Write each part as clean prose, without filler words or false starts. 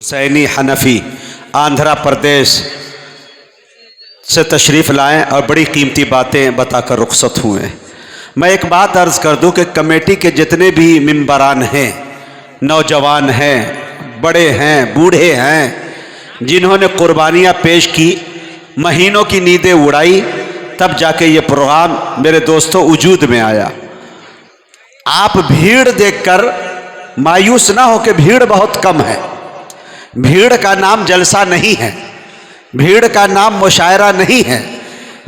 हुसैनी हनफी आंध्र प्रदेश से तशरीफ़ लाएं और बड़ी कीमती बातें बताकर रुखसत हुए। मैं एक बात अर्ज़ कर दूं कि कमेटी के जितने भी मेंबरान हैं, नौजवान हैं, बड़े हैं, बूढ़े हैं, जिन्होंने कुर्बानियाँ पेश की, महीनों की नींदें उड़ाई, तब जाके ये प्रोग्राम मेरे दोस्तों वजूद में आया। आप भीड़ देखकर मायूस ना हो कि भीड़ बहुत कम है। भीड़ का नाम जलसा नहीं है, भीड़ का नाम मुशायरा नहीं है।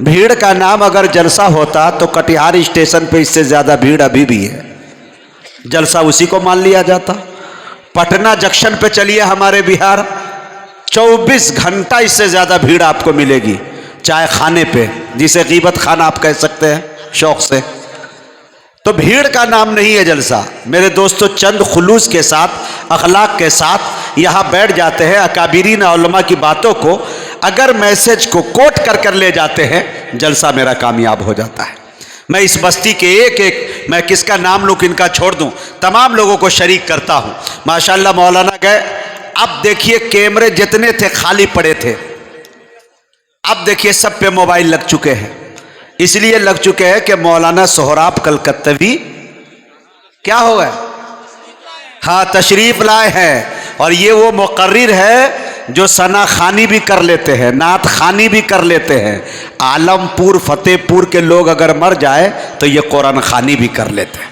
भीड़ का नाम अगर जलसा होता तो कटिहार स्टेशन पे इससे ज़्यादा भीड़ अभी भी है, जलसा उसी को मान लिया जाता। पटना जंक्शन पे चलिए हमारे बिहार, 24 घंटा इससे ज़्यादा भीड़ आपको मिलेगी चाय खाने पे, जिसे गीबत खाना आप कह सकते हैं शौक से। तो भीड़ का नाम नहीं है जलसा। मेरे दोस्तों, चंद खुलूस के साथ, अखलाक के साथ यहाँ बैठ जाते हैं, अकाबिरीन उलमा की बातों को अगर मैसेज को कोट कर कर ले जाते हैं, जलसा मेरा कामयाब हो जाता है। मैं इस बस्ती के एक एक, मैं किसका नाम लूँ किनका छोड़ दूँ, तमाम लोगों को शरीक करता हूँ। माशाल्लाह मौलाना गए, अब देखिए कैमरे जितने थे खाली पड़े थे, अब देखिए सब पे मोबाइल लग चुके हैं। इसलिए लग चुके हैं कि मौलाना सोहराब कलकत्तवी क्या हो गए, हाँ तशरीफ लाए हैं। और ये वो मुकर्रिर है जो सना खानी भी कर लेते हैं, नात खानी भी कर लेते हैं। आलमपुर फतेहपुर के लोग अगर मर जाए तो ये कुरान खानी भी कर लेते हैं।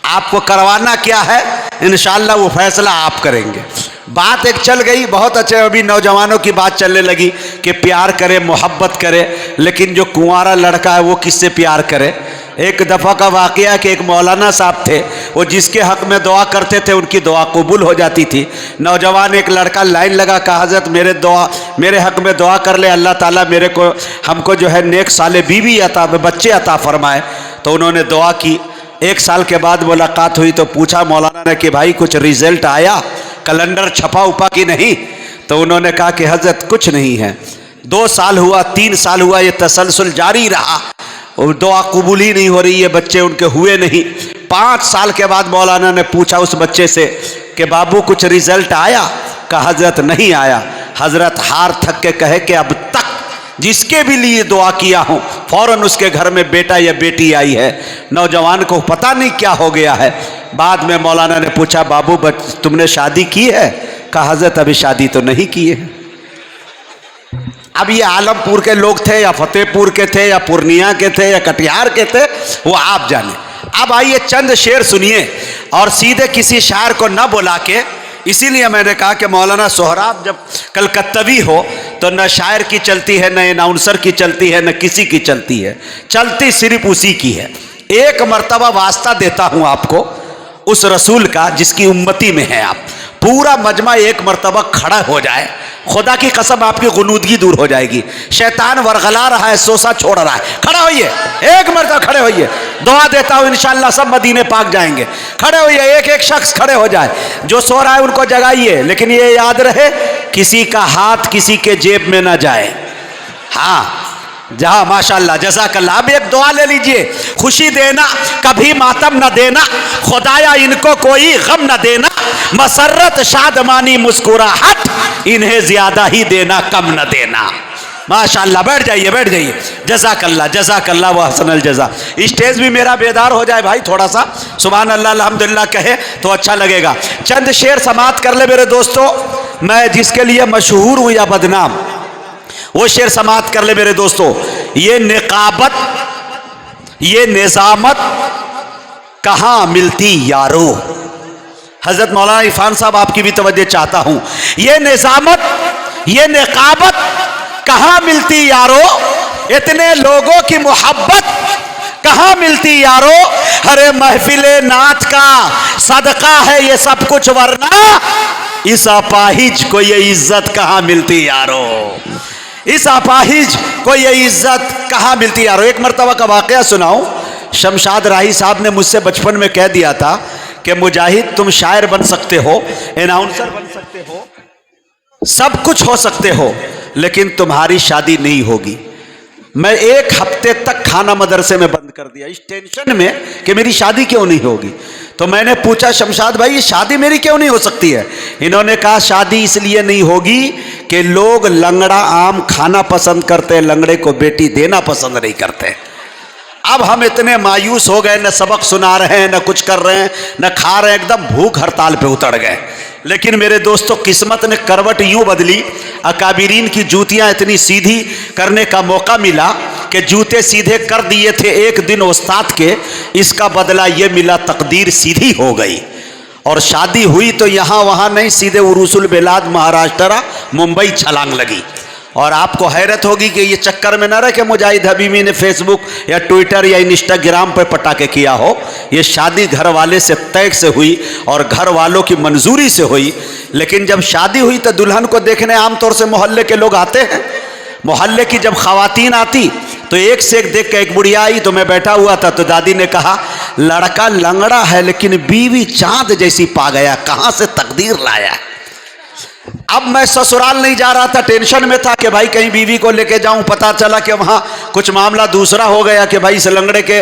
आपको करवाना क्या है, इंशाअल्लाह वो फैसला आप करेंगे। बात एक चल गई, बहुत अच्छे, अभी नौजवानों की बात चलने लगी कि प्यार करे, मोहब्बत करे, लेकिन जो कुंवारा लड़का है वो किससे प्यार करे। एक दफ़ा का वाक़या कि एक मौलाना साहब थे, वो जिसके हक़ में दुआ करते थे उनकी दुआ कबूल हो जाती थी। नौजवान एक लड़का लाइन लगा, कहा हज़रत मेरे हक़ में दुआ कर ले, अल्लाह ताला हमको जो है नेक साले बीवी अता, बच्चे अता फरमाए। तो उन्होंने दुआ की। 1 साल के बाद मुलाकात हुई तो पूछा मौलाना ने कि भाई कुछ रिजल्ट आया, कैलेंडर छपा उपा कि नहीं। तो उन्होंने कहा कि हजरत कुछ नहीं है। 2 साल हुआ, 3 साल हुआ, ये तसलसल जारी रहा, और दुआ कबूल ही नहीं हो रही है, बच्चे उनके हुए नहीं। 5 साल के बाद मौलाना ने पूछा उस बच्चे से कि बाबू कुछ रिजल्ट आया? कहा हजरत नहीं आया। हजरत हार थक के कहे कि अब तक जिसके भी लिए दुआ किया हूँ फौरन उसके घर में बेटा या बेटी आई है। नौजवान को पता नहीं क्या हो गया है। बाद में मौलाना ने पूछा बाबू तुमने शादी की है? कहा हजरत अभी शादी तो नहीं की है। अब ये आलमपुर के लोग थे या फतेहपुर के थे या पूर्णिया के थे या कटिहार के थे, वो आप जाने। अब आइए चंद शेर सुनिए और सीधे किसी शायर को न बुला के, इसीलिए मैंने कहा कि मौलाना सोहराब जब कलकत्तवी हो तो न शायर की चलती है, न अनाउंसर की चलती है, न किसी की चलती है, चलती सिर्फ उसी की है। एक मर्तबा वास्ता देता हूँ आपको उस रसूल का जिसकी उम्मती में है आप। पूरा मजमा एक मर्तबा खड़ा हो जाए, खुदा की कसम आपकी गुनूदगी दूर हो जाएगी। शैतान वरगला रहा है, सोसा छोड़ रहा है, खड़ा होइए, एक मर्तबा खड़े होइए। दुआ देता हूँ इंशाअल्लाह सब मदीने पाक जाएंगे। खड़े होइए, एक एक शख्स खड़े हो जाए। जो सो रहा है उनको जगाइए, लेकिन ये याद रहे किसी का हाथ किसी के जेब में ना जाए। हाँ जहाँ माशाल्लाह जज़ाकल्लाह। अब एक दुआ ले लीजिए, खुशी देना कभी मातम न देना, खुदाया इनको कोई गम न देना, मसरत शादमानी मुस्कुराहट इन्हें ज्यादा ही देना कम न देना। माशाल्लाह, बैठ जाइए बैठ जाइए। जज़ाकल्लाह जज़ाकल्लाह व हसनल जज़ा। स्टेज भी मेरा बेदार हो जाए भाई, थोड़ा सा सुभान अल्लाह अल्हम्दुलिल्लाह कहे तो अच्छा लगेगा। चंद शेर समाप्त कर ले मेरे दोस्तों। मैं जिसके लिए मशहूर हूँ या बदनाम, वो शेर समाप्त कर ले मेरे दोस्तों। ये निकाबत, ये निजामत कहाँ मिलती यारो। हजरत मौलाना इरफान साहब आपकी भी तवज्जो चाहता हूं। ये निजामत, ये निकाबत कहाँ मिलती यारो, इतने लोगों की मोहब्बत कहाँ मिलती यारो। अरे महफिले नात का सदका है ये सब कुछ, वरना इस अपाहिज को ये इज्जत कहाँ मिलती यारो। इस अपाहिज को ये इज्जत कहाँ मिलती यारो। एक मरतबा का वाकया सुनाऊं। शमशाद राही साहब ने मुझसे बचपन में कह दिया था कि मुजाहिद तुम शायर बन सकते हो, अनाउंसर बन सकते हो, सब कुछ हो सकते हो, लेकिन तुम्हारी शादी नहीं होगी। मैं 1 हफ्ते तक खाना मदरसे में बंद कर दिया इस टेंशन में कि मेरी शादी क्यों नहीं होगी। तो मैंने पूछा शमशाद भाई ये शादी मेरी क्यों नहीं हो सकती है? इन्होंने कहा शादी इसलिए नहीं होगी कि लोग लंगड़ा आम खाना पसंद करते हैं, लंगड़े को बेटी देना पसंद नहीं करते। अब हम इतने मायूस हो गए, न सबक सुना रहे हैं, न कुछ कर रहे हैं, न खा रहे हैं, एकदम भूख हड़ताल पे उतर गए। लेकिन मेरे दोस्तों किस्मत ने करवट यूं बदली, अकाबिरीन की जूतियां इतनी सीधी करने का मौका मिला कि जूते सीधे कर दिए थे एक दिन उस्ताद के, इसका बदला ये मिला तकदीर सीधी हो गई और शादी हुई तो यहाँ वहाँ नहीं, सीधे उरूसुल बेलाद महाराष्ट्र मुंबई छलांग लगी। और आपको हैरत होगी कि ये चक्कर में न रहे कि मुजाहिद हबीबी ने फेसबुक या ट्विटर या इंस्टाग्राम पर पटाखे किया हो, ये शादी घर वाले से तय से हुई और घर वालों की मंजूरी से हुई। लेकिन जब शादी हुई तो दुल्हन को देखने आमतौर से मोहल्ले के लोग आते हैं। मोहल्ले की जब खवातीन आती तो एक से एक देख के, एक बुढ़िया आई तो मैं बैठा हुआ था तो दादी ने कहा लड़का लंगड़ा है लेकिन बीवी चांद जैसी पा गया, कहाँ से तकदीर लाया। अब मैं ससुराल नहीं जा रहा था, टेंशन में था कि भाई कहीं बीवी को लेके जाऊं, पता चला कि वहाँ कुछ मामला दूसरा हो गया कि भाई इस लंगड़े के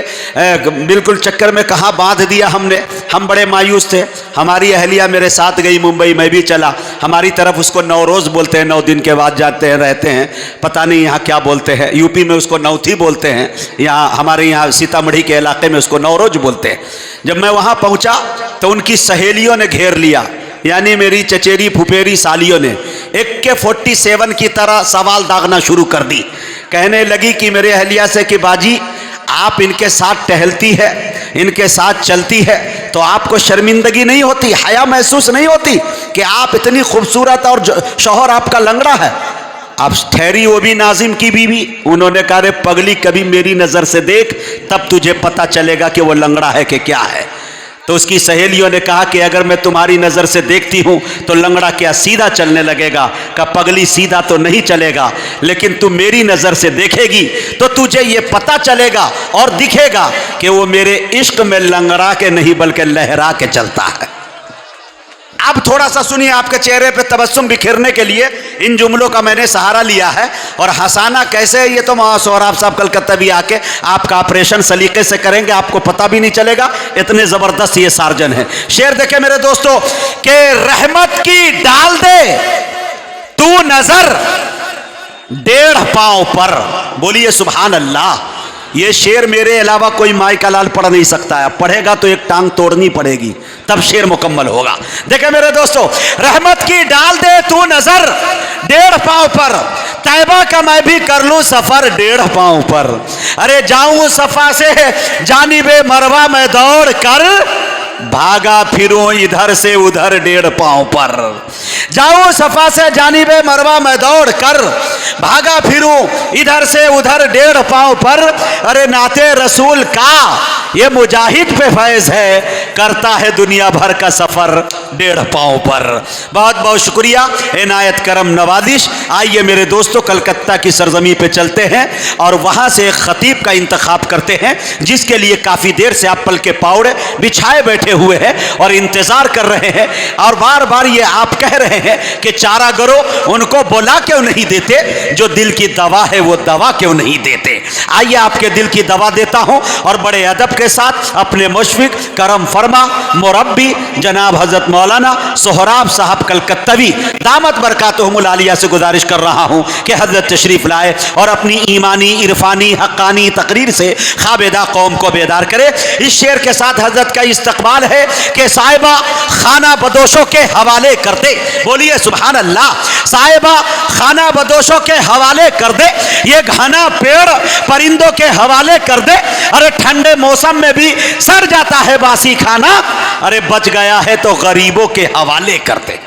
बिल्कुल चक्कर में कहाँ बांध दिया हमने। हम बड़े मायूस थे। हमारी अहलिया मेरे साथ गई मुंबई, मैं भी चला। हमारी तरफ उसको नौरोज़ बोलते हैं, 9 दिन के बाद जाते हैं रहते हैं, पता नहीं यहाँ क्या बोलते हैं। यूपी में उसको नौथी बोलते हैं, यहाँ हमारे यहाँ सीतामढ़ी के इलाके में उसको नौरोज बोलते हैं। जब मैं वहाँ पहुँचा तो उनकी सहेलियों ने घेर लिया, यानी मेरी चचेरी फुफेरी सालियों ने AK-47 की तरह सवाल दागना शुरू कर दी। कहने लगी कि मेरे अहलिया से कि बाजी आप इनके साथ टहलती है, इनके साथ चलती है तो आपको शर्मिंदगी नहीं होती, हया महसूस नहीं होती कि आप इतनी खूबसूरत और शौहर आपका लंगड़ा है। अब ठहरी वो भी नाजिम की बीवी। उन्होंने कहा रे पगली कभी मेरी नज़र से देख, तब तुझे पता चलेगा कि वो लंगड़ा है कि क्या है। तो उसकी सहेलियों ने कहा कि अगर मैं तुम्हारी नज़र से देखती हूँ तो लंगड़ा क्या सीधा चलने लगेगा? का पगली सीधा तो नहीं चलेगा, लेकिन तू मेरी नज़र से देखेगी तो तुझे ये पता चलेगा और दिखेगा कि वो मेरे इश्क में लंगड़ा के नहीं बल्कि लहरा के चलता है। अब थोड़ा सा सुनिए, आपके चेहरे पे तबस्सुम बिखेरने के लिए इन जुमलों का मैंने सहारा लिया है। और हंसाना कैसे है ये तो सोहराब साहब कलकत्ता भी आके आपका ऑपरेशन सलीके से करेंगे, आपको पता भी नहीं चलेगा, इतने ज़बरदस्त ये सार्जन है। शेर देखे मेरे दोस्तों कि रहमत की डाल दे तू नजर 1.5 पाँव पर, बोलिए सुभान अल्लाह। ये शेर मेरे अलावा कोई माई का लाल पढ़ नहीं सकता है, पढ़ेगा तो एक टांग तोड़नी पड़ेगी तब शेर मुकम्मल होगा। देखे मेरे दोस्तों, रहमत की डाल दे तू नजर 1.5 पाँव पर, तैबा का मैं भी कर लूं सफर 1.5 पाँव पर। अरे जाऊं सफा से जानिबे मरवा में दौड़ कर, भागा फिरूं इधर से उधर 1.5 पाँव पर। जाऊं सफा से जानिबे मरवा में दौड़ कर, भागा फिरूं इधर से उधर 1.5 पाँव पर। अरे नाते रसूल का ये मुजाहिद पे फैज़ है, करता है दुनिया भर का सफर 1.5 पाँव पर। बहुत बहुत शुक्रिया, इनायत करम नवाजिश। आइए मेरे दोस्तों कलकत्ता की सरजमी पे चलते हैं और वहाँ से एक खतीब का इंतखाब करते हैं जिसके लिए काफ़ी देर से आप पल के पावड़े बिछाए बैठे हुए हैं और इंतज़ार कर रहे हैं। और बार बार ये आप कह रहे हैं कि चारा करो, उनको बुला क्यों नहीं देते? जो दिल की दवा है वो दवा क्यों नहीं देते? आइए आपके दिल की दवा देता हूँ और बड़े अदब के साथ अपने मुशफिक करम फरमा मुरब्बी जनाब हज़रत मौलाना सोहराब साहब कलकत्तवी दामत बरकातुहुमुल आलिया से गुजारिश कर रहा हूँ कि हज़रत तशरीफ़ लाए और अपनी ईमानी इरफानी हक्कानी तकरीर से खाबेदा कौम को बेदार करे। इस शेर के साथ हज़रत का इस्तकबाल है कि साहिबा खाना बदोशों के हवाले कर दे, बोलिए सुभान अल्लाह। साहिबा खाना बदोशों के हवाले कर दे, ये घना पेड़ परिंदों के हवाले कर दे। अरे ठंडे मौसम में भी सड़ जाता है बासी खाना, अरे बच गया है तो गरीबों के हवाले कर दे।